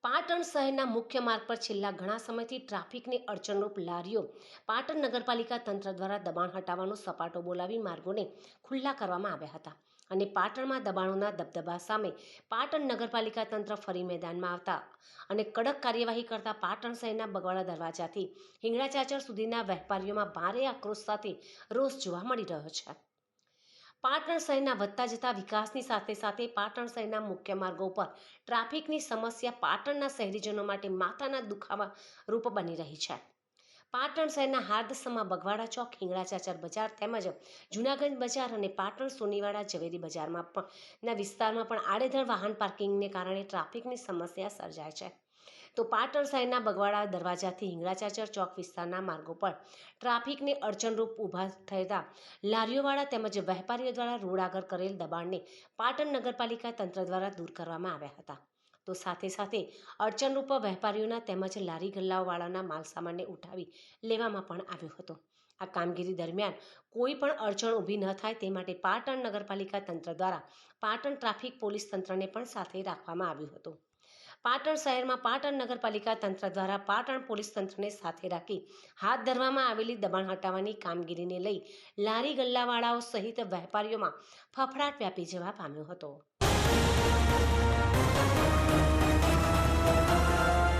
પાટણ શહેરના મુખ્ય માર્ગ પર છેલ્લા ઘણા સમયથી ટ્રાફિકની અડચણરૂપ લારીઓ પાટણ નગરપાલિકા તંત્ર દ્વારા દબાણ હટાવવાનો સપાટો બોલાવી માર્ગોને ખુલ્લા કરવામાં આવ્યા હતા અને પાટણમાં દબાણોના દબદબા સામે પાટણ નગરપાલિકા તંત્ર ફરી મેદાનમાં આવતા અને કડક કાર્યવાહી કરતા પાટણ શહેરના બગવાડા દરવાજાથી હિંગળાચાચર સુધીના વેપારીઓમાં ભારે આક્રોશ સાથે રોષ જોવા મળી રહ્યો છે। પાટણ શહેરના વધતા જતા વિકાસની સાથે સાથે પાટણ શહેરના મુખ્ય માર્ગો પર ટ્રાફિકની સમસ્યા પાટણના શહેરીજનો માટે માથાના દુખાવા રૂપ બની રહી છે। પાટણ શહેરના હાર્દસમા બગવાડા ચોક, હિંગળાચાચર બજાર તેમજ જૂનાગંજ બજાર અને પાટણ સોનીવાડા ઝવેરી બજારમાં પણ વિસ્તારમાં પણ આડેધડ વાહન પાર્કિંગને કારણે ટ્રાફિકની સમસ્યા સર્જાય છે। તો પાટણ શહેરના બગવાડા દરવાજાથી હિંગળાચાચર ચોક વિસ્તારના માર્ગો પર ટ્રાફિકને અડચણરૂપ ઊભા થતા લારીઓવાળા તેમજ વેપારીઓ દ્વારા રોડ આગળ કરેલ દબાણને પાટણ નગરપાલિકા તંત્ર દ્વારા દૂર કરવામાં આવ્યા હતા। તો સાથે સાથે અડચણરૂપ વેપારીઓના તેમજ લારી ગલ્લાવાળાના માલસામાનને ઉઠાવી લેવામાં પણ આવ્યો હતો। આ કામગીરી દરમિયાન કોઈ પણ અડચણ ઊભી ન થાય તે માટે પાટણ નગરપાલિકા તંત્ર દ્વારા પાટણ ટ્રાફિક પોલીસ તંત્રને પણ સાથે રાખવામાં આવ્યું હતું। પાટણ શહેરમાં પાટણ નગરપાલિકા તંત્ર દ્વારા પાટણ પોલીસ તંત્રને સાથે રાખી હાથ ધરવામાં આવેલી દબાણ હટાવવાની કામગીરીને લઈ લારી ગલ્લાવાળાઓ સહિત વેપારીઓમાં ફફડાટ વ્યાપી જવા પામ્યો હતો।